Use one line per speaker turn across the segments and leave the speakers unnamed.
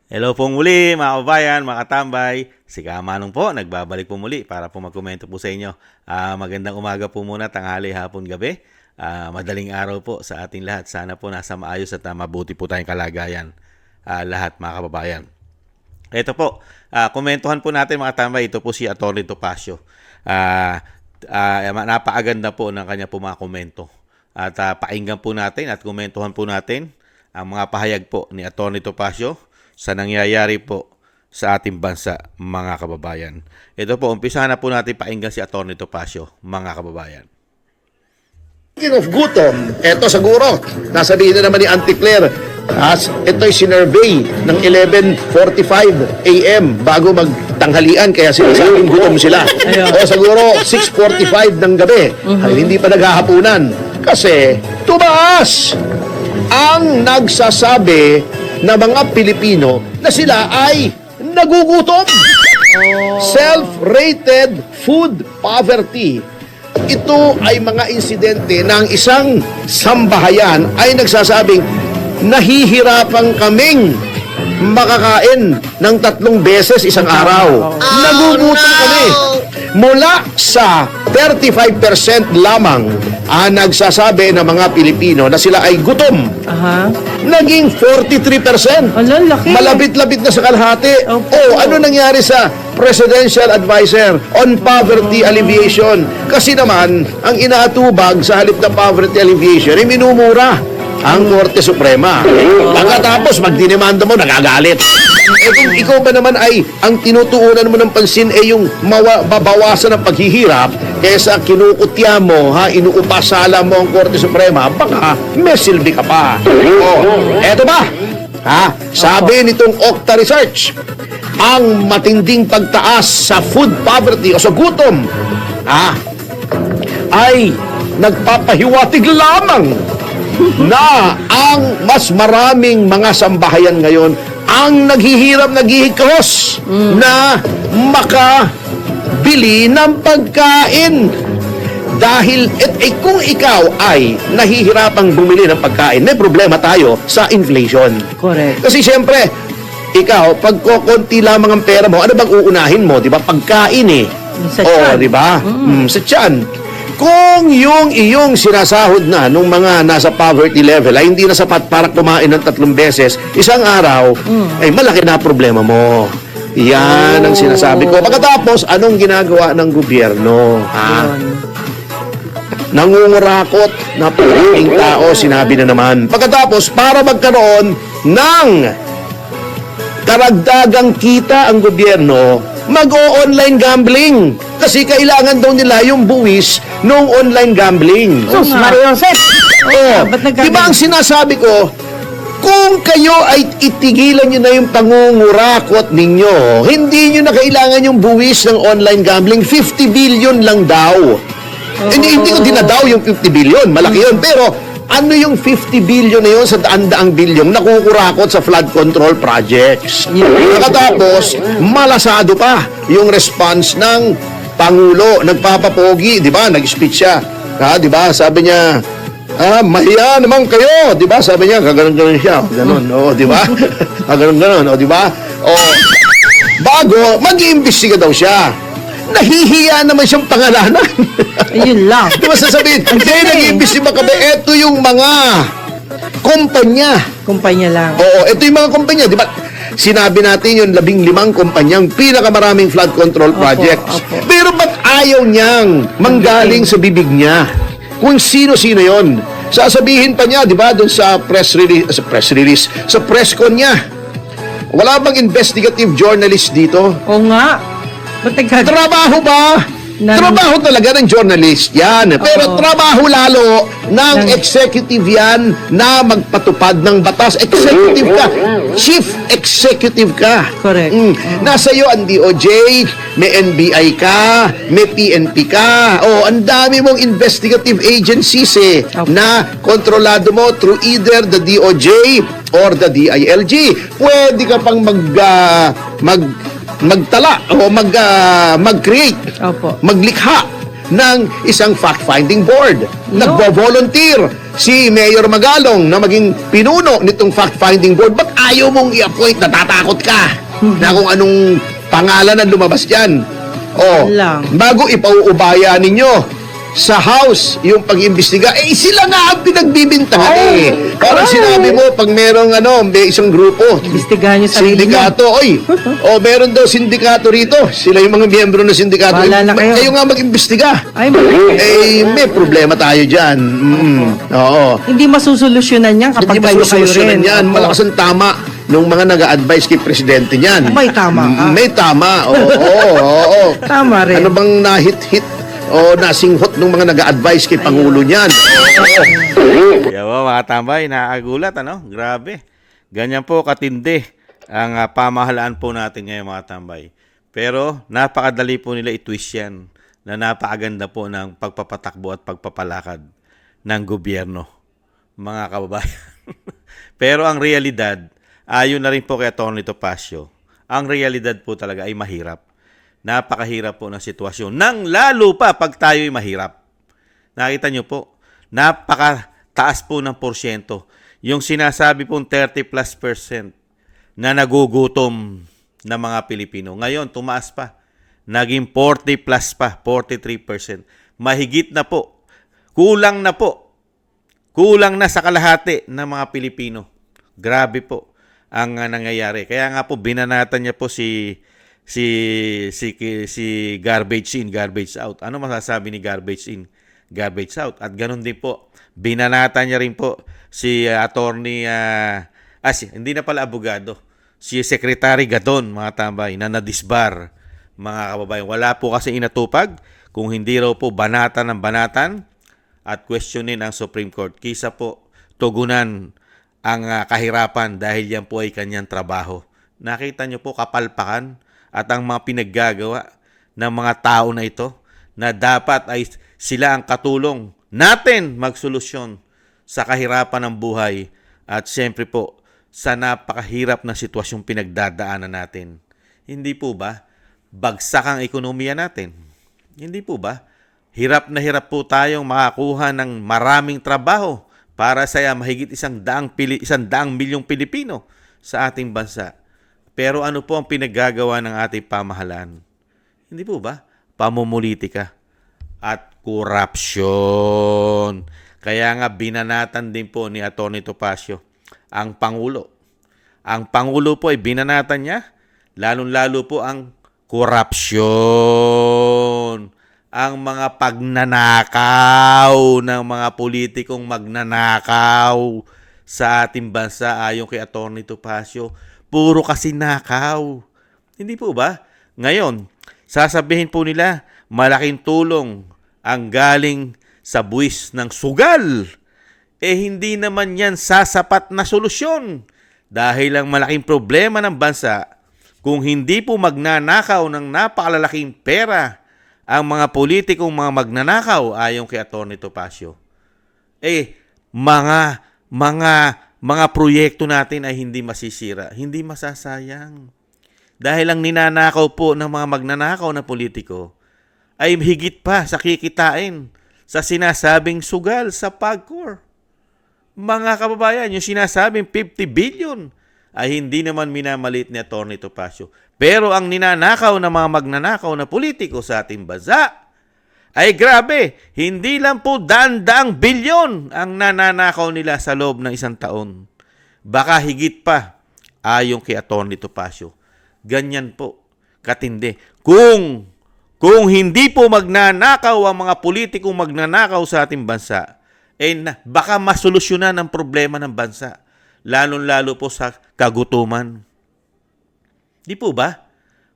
Hello po muli mga kababayan, mga katambay. Si Kamanong po, nagbabalik po muli para po magkomento po sa inyo. Magandang umaga po muna, tanghali, hapon, gabi. Madaling araw po sa ating lahat. Sana po nasa maayos at mabuti po tayong kalagayan lahat mga kababayan. Ito po, komentuhan po natin mga katambay. Ito po si Atty. Topacio. Napakaganda po ng kanya po mga komento. At pakinggan po natin at komentuhan po natin ang mga pahayag po ni Atty. Topacio sa nangyayari po sa ating bansa, mga kababayan. Ito po, umpisahan na po natin pakinggan si Atty. Topacio, mga kababayan.
Speaking of gutom, eto siguro, nasabihin na naman ni Auntie Claire, ito'y sinurvey ng 11:45 a.m. bago magtanghalian, kaya sinasabing gutom sila. O siguro, 6:45 ng gabi, ay hindi pa naghahapunan. Kasi, tumaas ang nagsasabi na mga Pilipino na sila ay nagugutom. Self-rated food poverty. Ito ay mga insidente ng isang sambahayan ay nagsasabing nahihirapan kaming makakain ng 3 beses isang araw. Nagugutom kami. Mula sa 35% lamang ang nagsasabi ng mga Pilipino na sila ay gutom. Naging 43%.
Laki.
Malapit-lapit na sa kalahati. Ano nangyari sa Presidential Advisor on Poverty Alleviation? Kasi naman, ang inaatubag sa halip na poverty alleviation ay minumura ang Korte Suprema. Pagkatapos, magdinimanda mo, nagagalit. Kung ikaw ba naman ay ang tinutuunan mo ng pansin ay yung babawasan ng paghihirap kaysa kinukutya mo, inuupasala mo ang Korte Suprema, baka may silbi ka pa. Eto ba? Sabi nitong Okta Research, ang matinding pagtaas sa food poverty o sa gutom ay nagpapahiwatig lamang na ang mas maraming mga sambahayan ngayon ang naghihirap, naghihikos na makabili ng pagkain. Dahil kung ikaw ay nahihirapang bumili ng pagkain, may problema tayo sa inflation.
Correct.
Kasi siyempre, ikaw, pag konti lamang ang pera mo, ano bang uunahin mo? Di ba? Pagkain eh.
Sa tiyan.
Di ba? Sa tiyan. Kung yung iyong sinasahod na nung mga nasa poverty level ay hindi na sapat para kumain ng 3 beses isang araw, ay malaki na problema mo. Yan ang sinasabi ko. Pagkatapos, anong ginagawa ng gobyerno? Nangungurakot na palaking tao, sinabi na naman. Pagkatapos, para magkaroon ng karagdagang kita ang gobyerno, mag-o-online gambling. Kasi kailangan daw nila yung buwis ng online gambling.
Sus, Mario Josep.
Diba ang sinasabi ko, kung kayo ay itigilan nyo na yung pangungurakot ninyo, hindi nyo na kailangan yung buwis ng online gambling, 50 billion lang daw. Hindi ko dinadaw yung 50 billion, malaki yun. Pero ano yung 50 billion na yun sa daan-daang bilyong nakukurakot sa flood control projects? Nakatapos, malasado pa yung response ng Pangulo. Nagpapapogi, di ba? Nag-speech siya. Di ba? Sabi niya, mahiya naman kayo. Di ba? Sabi niya, kaganon-ganon siya. Ganon, di ba? Kaganon-ganon, di ba? Bago, mag-iimbestiga daw siya. Nahihiya naman siyang pangalanan.
Ayun lang.
Di ba sasabihin, nag-iimbestiga kami, eto yung mga kumpanya.
Kumpanya lang.
Ito yung mga kumpanya. Di ba? Sinabi natin yung 15 kumpanyang pinakamaraming flood control projects. Pero ba't ayaw niyang manggaling sa bibig niya? Kung sino-sino yon, sasabihin pa niya, di ba, doon sa press con niya. Wala bang investigative journalist dito?
Oo nga.
Trabaho ba? Trabaho talaga ng journalist yan. Pero trabaho lalo ng executive yan na magpatupad ng batas. Executive ka. Chief executive ka.
Correct.
Nasa iyo ang DOJ, may NBI ka, may PNP ka. Ang dami mong investigative agencies na kontrolado mo through either the DOJ or the DILG. Pwede ka pang magtala o mag-create,
Opo.
maglikha ng isang fact-finding board. Nagbo-volunteer si Mayor Magalong na maging pinuno nitong fact-finding board. Ba't ayaw mong i-appoint? Natatakot ka na kung anong pangalan ang lumabas dyan. O,
Lang.
bago ipauubaya ninyo sa House yung pag-imbestiga, sila nga ang pinagbibintangan Parang sinabi mo, pag merong may isang grupo,
Imbestigahan niyo sarili niyo.
sindikato, meron daw sindikato rito. Sila yung mga miyembro ng sindikato.
Bahala na kayo.
Kayo nga mag-imbestiga.
Ay, mali.
May problema tayo dyan. Oo.
Hindi masusolusyonan yan kapag
Hindi
kayo
masusolusyonan
rin.
yan.
Opo.
Malakas ang tama nung mga nag-a-advise kay Presidente niyan.
May tama ka.
May tama. Oo.
Tama rin.
Ano bang nahit-hit o nasinghot ng mga nag-a-advise kay Pangulo niyan?
Kaya mga tambay, nakakagulat, Grabe. Ganyan po katindi ang pamahalaan po natin ngayon, mga tambay. Pero napakadali po nila i-twist yan na napakaganda po ng pagpapatakbo at pagpapalakad ng gobyerno, mga kababayan. Pero ang realidad, ayon na rin po kay Atty. Topacio, ang realidad po talaga ay mahirap. Napakahirap po ng sitwasyon. Nang lalo pa pag tayo'y mahirap. Nakita nyo po, napakataas po ng porsyento. Yung sinasabi pong 30+% na nagugutom na mga Pilipino. Ngayon, tumaas pa. Naging 40+ pa, 43%. Mahigit na po. Kulang na po. Kulang na sa kalahati ng mga Pilipino. Grabe po ang nangyayari. Kaya nga po, binanatan niya po si garbage in, garbage out. Ano masasabi ni garbage in, garbage out? At ganun din po, binanata niya rin po si attorney, hindi na pala abogado, si Secretary Gadon, mga tambay, na nadisbar, mga kababayan. Wala po kasi inatupag kung hindi raw po banatan ng banatan at questionin ang Supreme Court. Kisa po tugunan ang kahirapan dahil yan po ay kanyang trabaho. Nakita niyo po kapalpakan at ang mga pinaggagawa ng mga tao na ito na dapat ay sila ang katulong natin magsolusyon sa kahirapan ng buhay at siyempre po sa napakahirap na sitwasyong pinagdadaanan natin. Hindi po ba bagsak ang ekonomiya natin? Hindi po ba hirap na hirap po tayong makakuha ng maraming trabaho para sa mahigit 100 milyong Pilipino sa ating bansa? Pero ano po ang pinaggagawa ng ating pamahalaan? Hindi po ba? Pamumulitika at korupsyon. Kaya nga binanatan din po ni Atty. Topacio ang Pangulo. Ang Pangulo po ay binanatan niya, lalong-lalo po ang korupsyon. Ang mga pagnanakaw ng mga politikong magnanakaw sa ating bansa ayon kay Atty. Topacio. Puro kasi nakaw. Hindi po ba? Ngayon, sasabihin po nila, malaking tulong ang galing sa buwis ng sugal. Hindi naman yan sasapat na solusyon. Dahil ang malaking problema ng bansa, kung hindi po magnanakaw ng napakalalaking pera ang mga politikong mga magnanakaw ayon kay Atty. Topacio, mga proyekto natin ay hindi masisira, hindi masasayang. Dahil ang ninanakaw po ng mga magnanakaw na politiko ay higit pa sa kikitain sa sinasabing sugal sa PAGCOR. Mga kababayan, yung sinasabing 50 billion ay hindi naman minamalit ni Atty. Topacio. Pero ang ninanakaw ng mga magnanakaw na politiko sa ating bansa ay grabe, hindi lang po daang bilyon ang nananakaw nila sa loob ng isang taon. Baka higit pa ayon kay Atty. Topacio. Ganyan po, katindi. Kung hindi po magnanakaw ang mga politikong magnanakaw sa ating bansa, baka masolusyonan ang problema ng bansa. Lalong-lalo po sa kagutuman. Di po ba?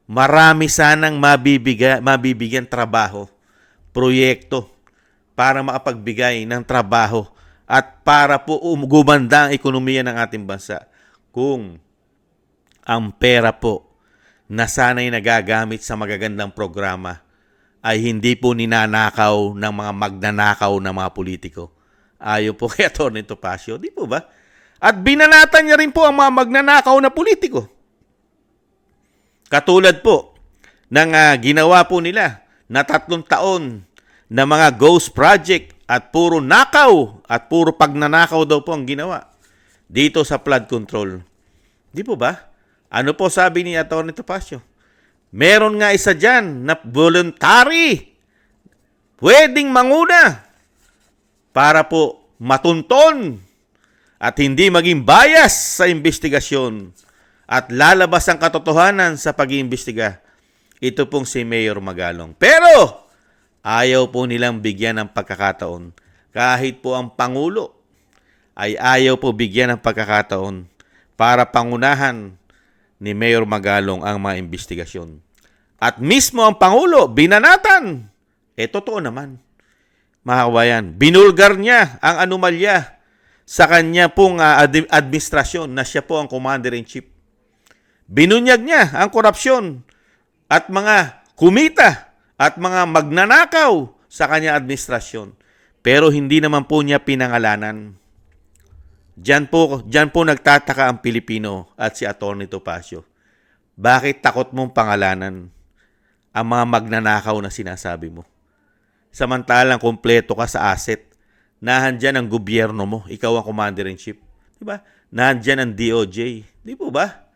Marami sanang mabibigyan trabaho, proyekto para makapagbigay ng trabaho at para po gumanda ang ekonomiya ng ating bansa kung ang pera po na sana'y nagagamit sa magagandang programa ay hindi po ninanakaw ng mga magnanakaw na mga politiko. Ayon po kay Atty. Topacio, di po ba? At binanatan niya rin po ang mga magnanakaw na politiko. Katulad po ng ginawa po nila na 3 taon na mga ghost project at puro nakaw at puro pagnanakaw daw po ang ginawa dito sa flood control. Di po ba? Ano po sabi ni Atty. Topacio? Meron nga isa dyan na voluntary pwedeng manguna para po matunton at hindi maging bias sa investigasyon at lalabas ang katotohanan sa pag-iimbestiga. Ito pong si Mayor Magalong. Pero ayaw po nilang bigyan ng pagkakataon. Kahit po ang Pangulo ay ayaw po bigyan ng pagkakataon para pangunahan ni Mayor Magalong ang mga investigasyon. At mismo ang Pangulo, binanatan. Totoo naman. Mga kabayan, binulgar niya ang anomalya sa kanya pong administrasyon na siya po ang Commander-in-Chief. Binunyag niya ang korupsyon at mga kumita at mga magnanakaw sa kanya administrasyon. Pero hindi naman po niya pinangalanan. Diyan po nagtataka ang Pilipino at si Atty. Topacio. Bakit takot mong pangalanan ang mga magnanakaw na sinasabi mo? Samantalang kompleto ka sa asset. Nahandyan ang gobyerno mo. Ikaw ang Commander-in-Chief. Diba? Nahandyan ang DOJ. Di po ba?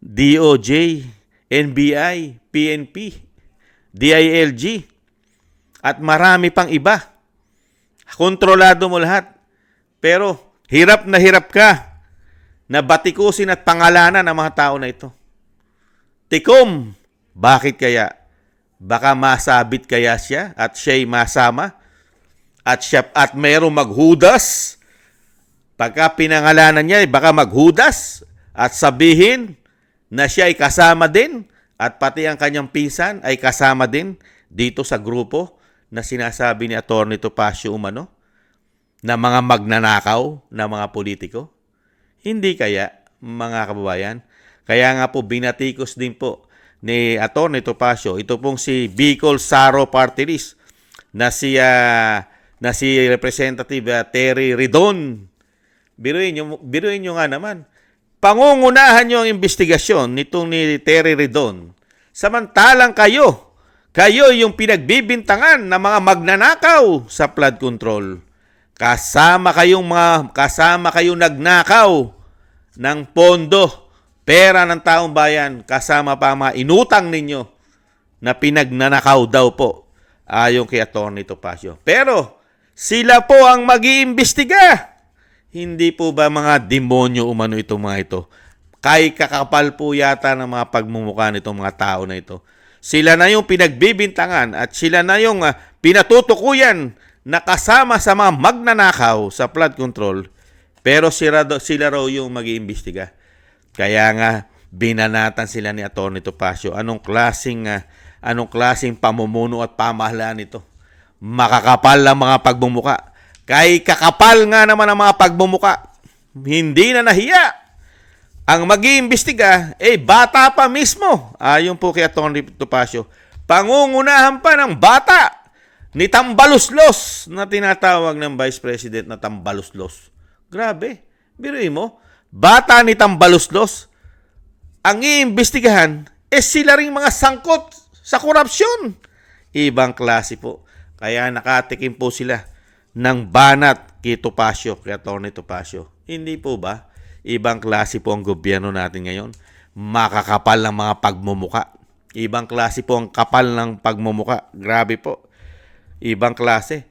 DOJ, NBI, PNP, DILG, at marami pang iba. Kontrolado mo lahat. Pero hirap ka na batikusin at pangalanan ang mga tao na ito. Tikom, bakit kaya? Baka masabit kaya siya at siya'y masama at mayroong maghudas. Pagka pinangalanan niya, baka maghudas at sabihin na siya ay kasama din at pati ang kanyang pinsan ay kasama din dito sa grupo na sinasabi ni Atty. Topacio umano na mga magnanakaw na mga politiko? Hindi kaya, mga kababayan? Kaya nga po binatikos din po ni Atty. Topacio, ito pong si Bicol Saro Party List na si Representative Terry Ridon. Biruin nyo nga naman. Pangungunahan nyo ang investigasyon nitong ni Terry Ridon. Samantalang kayo yung pinagbibintangan ng mga magnanakaw sa flood control. Kasama kayong nagnakaw ng pondo, pera ng taong bayan, kasama pa mga inutang ninyo na pinagnanakaw daw po ayon kay Atty. Topacio. Pero sila po ang mag-iimbestiga. Hindi po ba mga demonyo umano itong mga ito? Kay kakapal po yata ng mga pagmumukha nitong mga tao na ito. Sila na yung pinagbibintangan at sila na yung pinatutukuyan na kasama sa mga magnanakaw sa flood control. Pero sila raw yung mag-iimbestiga. Kaya nga binanatan sila ni Atty. Topacio. Anong klaseng pamumuno at pamahalaan ito? Makakapal ang mga pagmumuka. Kay kakapal nga naman ang mga pagmumuka. Hindi na nahiya. Ang mag-iimbestiga, bata pa mismo. Ayon po kay Atty. Topacio. Pangungunahan pa ng bata ni Tambaluslos na tinatawag ng Vice President na Tambaluslos. Grabe. Biruin mo. Bata ni Tambaluslos. Ang iimbestigahan, sila ring mga sangkot sa korupsyon. Ibang klase po. Kaya nakatikim po sila ng banat kay Topacio, kay Atty. Topacio. Hindi po ba? Ibang klase po ang gobyerno natin ngayon. Makakapal ng mga pagmumuka. Ibang klase po ang kapal ng pagmumuka. Grabe po. Ibang klase.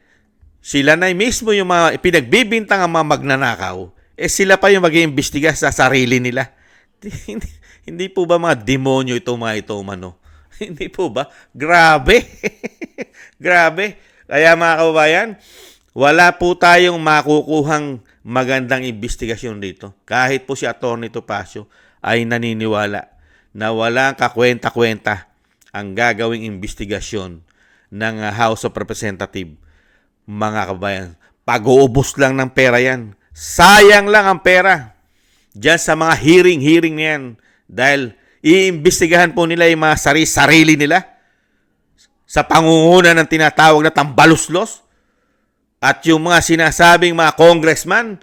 Sila na mismo yung mga pinagbibintang ang mga magnanakaw. Sila pa yung mag-iimbestiga sa sarili nila. Hindi po ba mga demonyo ito mga ito, mano? Hindi po ba? Grabe. Grabe. Kaya mga kababayan, wala po tayong makukuhang magandang investigasyon dito. Kahit po si Atty. Topacio ay naniniwala na walang kakwenta-kwenta ang gagawing investigasyon ng House of Representatives. Mga kababayan, pag-uubos lang ng pera yan. Sayang lang ang pera diyan sa mga hearing na yan. Dahil iimbestigahan po nila yung mga sarili nila sa pangunguna ng tinatawag na Tambaluslos. At yung mga sinasabing mga congressman,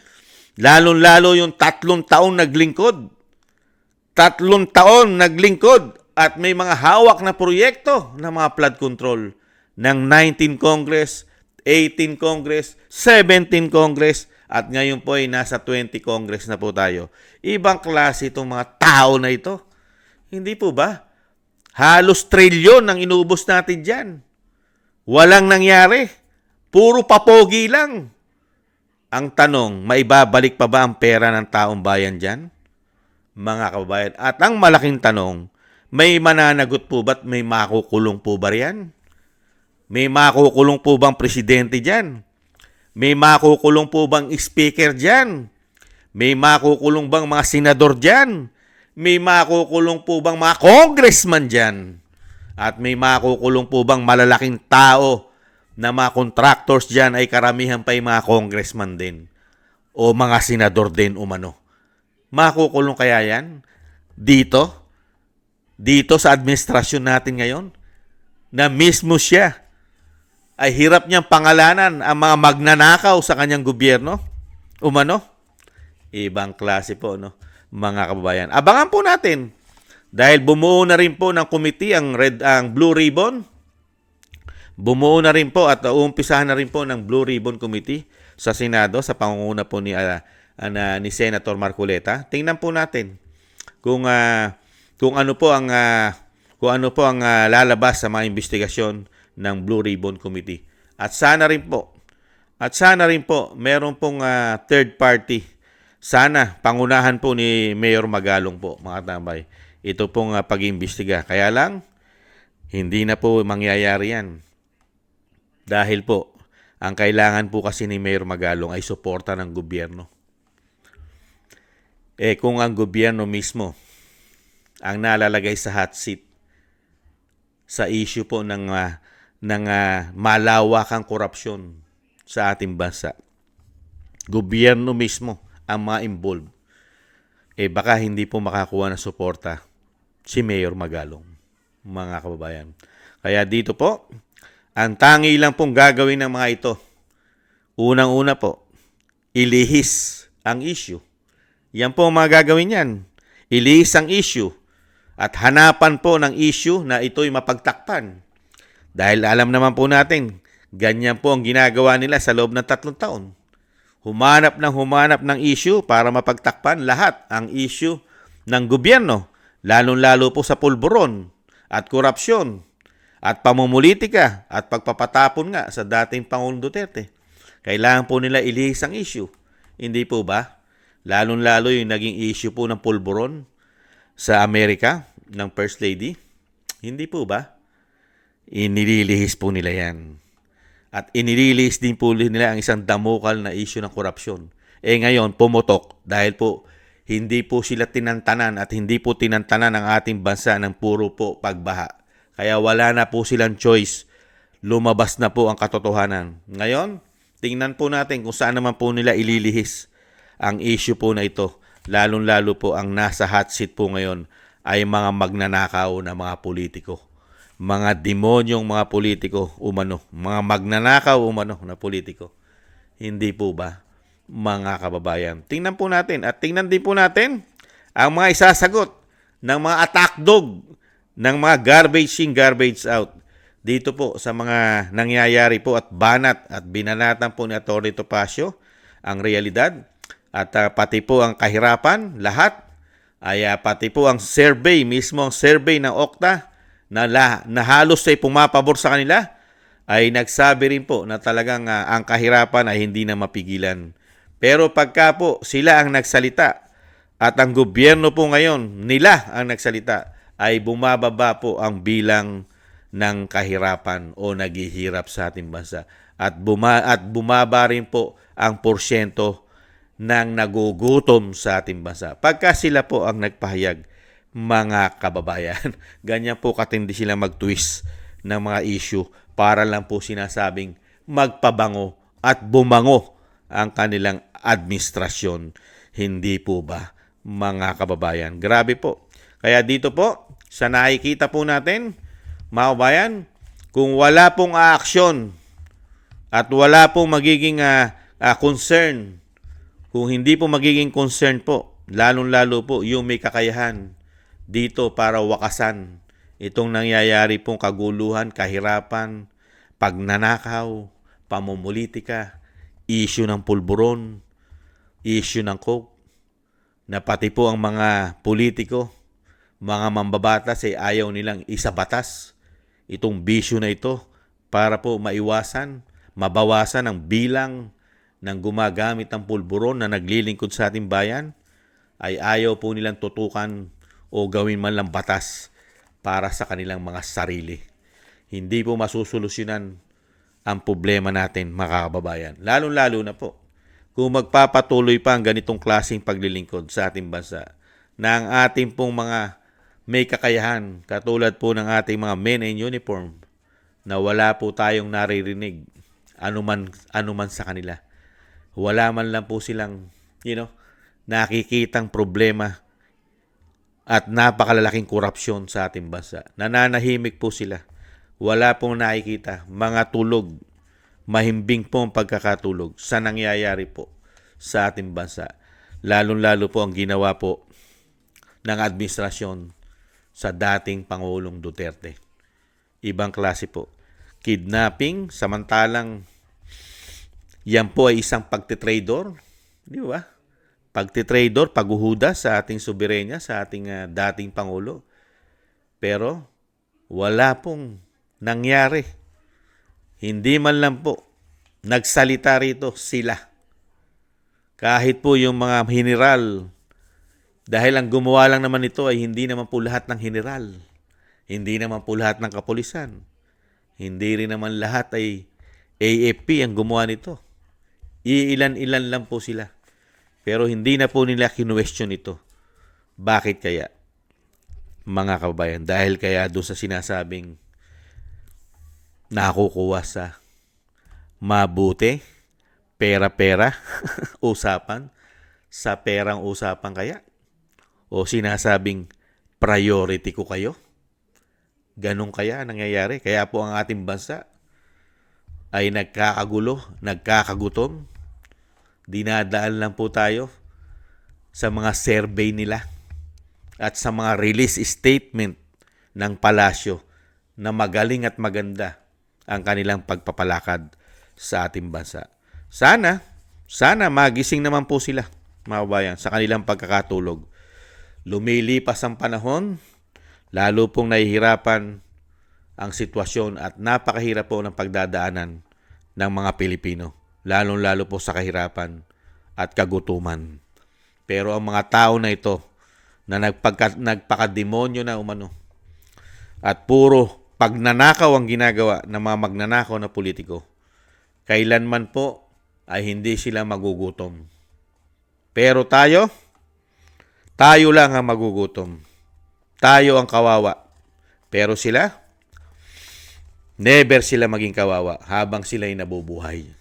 lalong-lalo yung 3 taon naglingkod. 3 taon naglingkod at may mga hawak na proyekto ng mga flood control ng 19 Congress, 18 Congress, 17 Congress, at ngayon po ay nasa 20 Congress na po tayo. Ibang klase itong mga tao na ito. Hindi po ba? Halos trilyon ang inubos natin dyan. Walang nangyari. Puro papogi lang. Ang tanong, maibabalik pa ba ang pera ng taong bayan dyan? Mga kababayan. At ang malaking tanong, may mananagot po ba't may makukulong po ba riyan? May makukulong po bang presidente dyan? May makukulong po bang speaker dyan? May makukulong bang mga senador dyan? May makukulong po bang mga congressman dyan? At may makukulong po bang malalaking tao na mga contractors dyan ay karamihan pa yung mga congressman din o mga senador din umano? Makukulong kaya yan? Dito sa administrasyon natin ngayon, na mismo siya ay hirap niyang pangalanan ang mga magnanakaw sa kanyang gobyerno umano? Ibang klase po, no, mga kababayan. Abangan po natin dahil bumuo na rin po ng committee ang Blue Ribbon. Bumuo na rin po at uumpisahan na rin po ng Blue Ribbon Committee sa Senado sa pangunguna po ni Senator Marcoleta. Tingnan po natin kung ano po ang lalabas sa mga investigasyon ng Blue Ribbon Committee. At sana rin po meron pong third party. Sana pangunahan po ni Mayor Magalong po, mga tambay. Ito pong pag-iimbestiga. Kaya lang hindi na po mangyayari yan. Dahil po, ang kailangan po kasi ni Mayor Magalong ay suporta ng gobyerno. Kung ang gobyerno mismo ang nalalagay sa hot seat sa issue po ng malawakang korupsyon sa ating bansa, gobyerno mismo ang mga involved, baka hindi po makakuha ng suporta si Mayor Magalong, mga kababayan. Kaya dito po, ang tangi lang pong gagawin ng mga ito, unang-una po, ilihis ang issue. Yan po ang mga gagawin yan. Ilihis ang issue at hanapan po ng issue na ito'y mapagtakpan. Dahil alam naman po natin, ganyan po ang ginagawa nila sa loob ng 3 taon. Humanap ng issue para mapagtakpan lahat ang issue ng gobyerno, lalong-lalo po sa pulburon at korupsyon at pamumulitika at pagpapatapon nga sa dating Pangulong Duterte. Kailangan po nila ilihis ang issue. Hindi po ba? Lalong-lalo yung naging issue po ng pulburon sa Amerika ng First Lady. Hindi po ba? Inililihis po nila yan. At inililihis din po nila ang isang damukal na issue ng korupsyon. Ngayon, pumutok dahil po hindi po sila tinantanan at hindi po tinantanan ang ating bansa ng puro po pagbaha. Kaya wala na po silang choice. Lumabas na po ang katotohanan. Ngayon, tingnan po natin kung saan naman po nila ililihis ang issue po na ito. Lalong-lalo po ang nasa hot seat po ngayon ay mga magnanakaw na mga politiko. Mga demonyong mga politiko umano. Mga magnanakaw umano na politiko. Hindi po ba, mga kababayan? Tingnan po natin at tingnan din po natin ang mga isasagot ng mga attack dog ng mga garbage in, garbage out. Dito po sa mga nangyayari po at banat at binanatan po ni Atty. Topacio ang realidad at pati po ang kahirapan, lahat ay pati po ang survey, mismo ang survey ng Okta na halos ay pumapabor sa kanila ay nagsabi rin po na talagang ang kahirapan ay hindi na mapigilan. Pero pagka po sila ang nagsalita at ang gobyerno po ngayon nila ang nagsalita, ay bumababa po ang bilang ng kahirapan o naghihirap sa ating bansa. At bumaba rin po ang porsyento ng nagugutom sa ating bansa. Pagka sila po ang nagpahayag, mga kababayan, ganyan po katindi sila mag-twist ng mga issue para lang po sinasabing magpabango at bumango ang kanilang administrasyon. Hindi po ba, mga kababayan? Grabe po. Kaya dito po, sa nakikita po natin, mga kababayan, kung wala pong aaksyon at wala pong magiging concern, kung hindi po magiging concern po, lalong-lalo po yung may kakayahan dito para wakasan itong nangyayari pong kaguluhan, kahirapan, pagnanakaw, pamumulitika, issue ng pulburon, issue ng coke, na pati po ang mga politiko, mga mambabatas ay ayaw nilang isabatas itong bisyo na ito para po maiwasan, mabawasan ang bilang ng gumagamit ng pulburon na naglilingkod sa ating bayan, ay ayaw po nilang tutukan o gawin man lang batas para sa kanilang mga sarili. Hindi po masusolusyonan ang problema natin, mga kababayan. Lalo-lalo na po kung magpapatuloy pa ang ganitong klaseng paglilingkod sa ating bansa na ang ating pong mga may kakayahan, katulad po ng ating mga men in uniform, na wala po tayong naririnig anuman sa kanila. Wala man lang po silang, nakikitang problema at napakalalaking korupsyon sa ating bansa. Nananahimik po sila. Wala pong nakikita. Mga tulog, mahimbing po ang pagkakatulog sa nangyayari po sa ating bansa. Lalong-lalo po ang ginawa po ng administrasyon sa dating Pangulong Duterte. Ibang klase po. Kidnapping, samantalang yan po ay isang pagtitrador. Di ba? Pagtitrador, paghuhuda sa ating soberenya, sa ating dating Pangulo. Pero wala pong nangyari. Hindi man lang po nagsalita rito sila. Kahit po yung mga general, dahil ang gumawa lang naman ito ay hindi naman po lahat ng general. Hindi naman po lahat ng kapulisan. Hindi rin naman lahat ay AFP ang gumawa nito. Iilan-ilan lang po sila. Pero hindi na po nila kinuwestiyon ito. Bakit kaya? Mga kababayan, dahil kaya doon sa sinasabing nakukuha sa mabuti, pera-pera, usapan, sa perang usapan kaya? O sinasabing priority ko kayo? Ganun kaya nangyayari? Kaya po ang ating bansa ay nagkakagulo, nagkakagutom. Dinadaan lang po tayo sa mga survey nila at sa mga release statement ng palasyo na magaling at maganda ang kanilang pagpapalakad sa ating bansa. Sana magising naman po sila, mga kabayan, sa kanilang pagkakatulog. Lumilipas ang panahon, lalo pong nahihirapan ang sitwasyon at napakahirap po ng pagdadaanan ng mga Pilipino. Lalong-lalo po sa kahirapan at kagutuman. Pero ang mga tao na ito na nagpakademonyo na umano at puro pagnanakaw ang ginagawa ng mga magnanakaw na politiko, kailanman po ay hindi sila magugutom. Pero tayo lang ang magugutom. Tayo ang kawawa. Pero sila, never sila maging kawawa habang sila'y nabubuhay.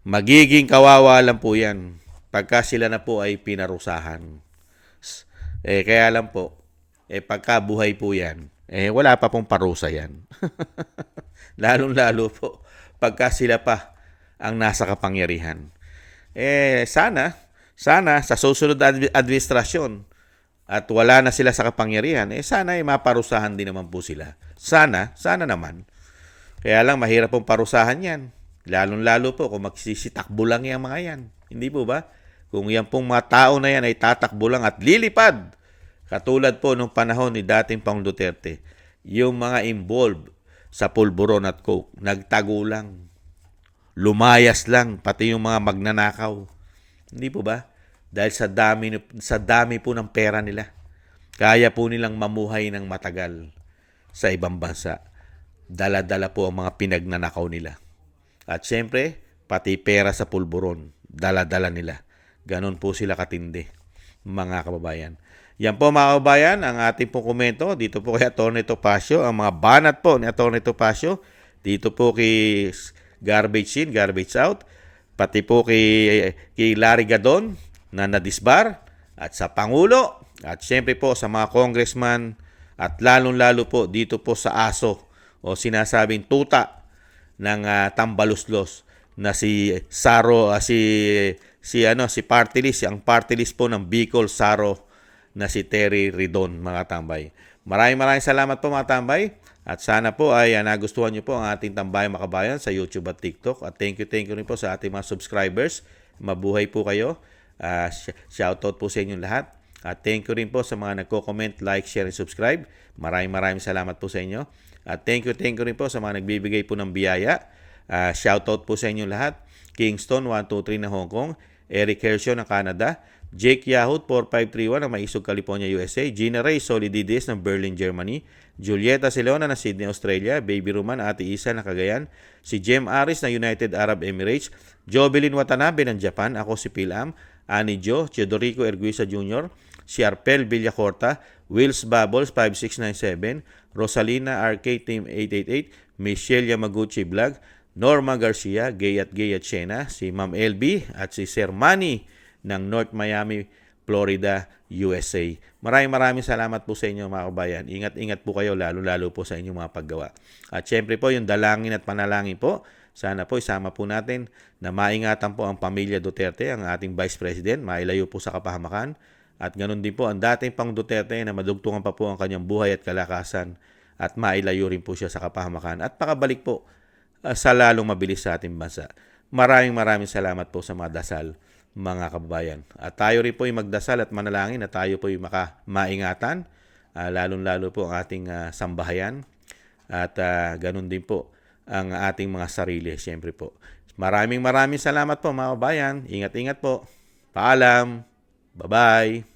Magiging kawawa lang po yan pagka sila na po ay pinarusahan. Kaya lang po, pagka buhay po yan, wala pa pong parusa yan. Lalong-lalo po pagka sila pa ang nasa kapangyarihan. Sana sa susunod na administrasyon at wala na sila sa kapangyarihan, sana ay maparusahan din naman po sila. Sana naman. Kaya lang mahirap pong parusahan yan. Lalong-lalo po kung magsisitakbo lang yung mga yan. Hindi po ba? Kung yan pong mga tao na yan ay tatakbo lang at lilipad, katulad po nung panahon ni dating Pangulong Duterte, yung mga involved sa pulburon at coke, nagtago lang. Lumayas lang, pati yung mga magnanakaw. Hindi po ba? Dahil sa dami po ng pera nila. Kaya po nilang mamuhay ng matagal sa ibang bansa. Dala-dala po ang mga pinagnanakaw nila. At syempre, pati pera sa pulburon, dala-dala nila. Ganon po sila katindi, mga kababayan. Yan po mga kababayan, ang ating pong komento dito po kay Atty. Topacio, ang mga banat po ni Atty. Topacio, dito po kay Garbage In, Garbage Out, pati po kay Larry Gadon na nadisbar, at sa Pangulo, at syempre po sa mga congressman, at lalong-lalo po dito po sa ASO o sinasabing tuta ng Tambaluslos na si Saro, si party list, ang party list po ng Bicol Saro na si Terry Ridon, mga tambay. Maraming salamat po mga tambay At sana po ay nagustuhan nyo po ang ating Tambayang Makabayan sa YouTube at TikTok. At thank you rin po sa ating mga subscribers. Mabuhay po kayo. Shoutout po sa inyong lahat. At thank you rin po sa mga nagko-comment, like, share, and subscribe. Maraming salamat po sa inyo. At thank you rin po sa mga nagbibigay po ng biyaya. Shoutout po sa inyong lahat. Kingston 123 na Hong Kong, Eric Hershaw ng Canada, Jake Yahoo 4531 ng Maisog, California, USA, Gina Ray Solidides ng Berlin, Germany, Julieta Silona ng Sydney, Australia, Baby Roman, Ate Isa ng Cagayan, si Jem Aris ng United Arab Emirates, Jobelin Watanabe ng Japan, ako si Pilam, Ani Jo, Teodorico Erguisa Jr., si Arpel Villacorta, Wills Bubbles 5697, Rosalina RK Team 888, Michelle Yamaguchi Vlog, Norma Garcia, Gay at Shena, si Ma'am LB at si Sir Manny ng North Miami, Florida, USA. Maraming salamat po sa inyo mga kabayan. Ingat po kayo lalo po sa inyong mga paggawa. At syempre po yung dalangin at panalangin po, sana po isama po natin na maingatan po ang pamilya Duterte, ang ating Vice President, mailayo po sa kapahamakan. At ganun din po ang dating pang Duterte na madugtungan pa po ang kanyang buhay at kalakasan at mailayo rin po siya sa kapahamakan at pakabalik po sa lalong mabilis sa ating bansa. Maraming salamat po sa mga dasal, mga kababayan. At tayo rin po ay magdasal at manalangin na tayo po ay maingatan, lalong-lalo po ang ating sambahayan at ganun din po ang ating mga sarili, siyempre po. Maraming salamat po mga kababayan. Ingat po. Paalam. Bye-bye.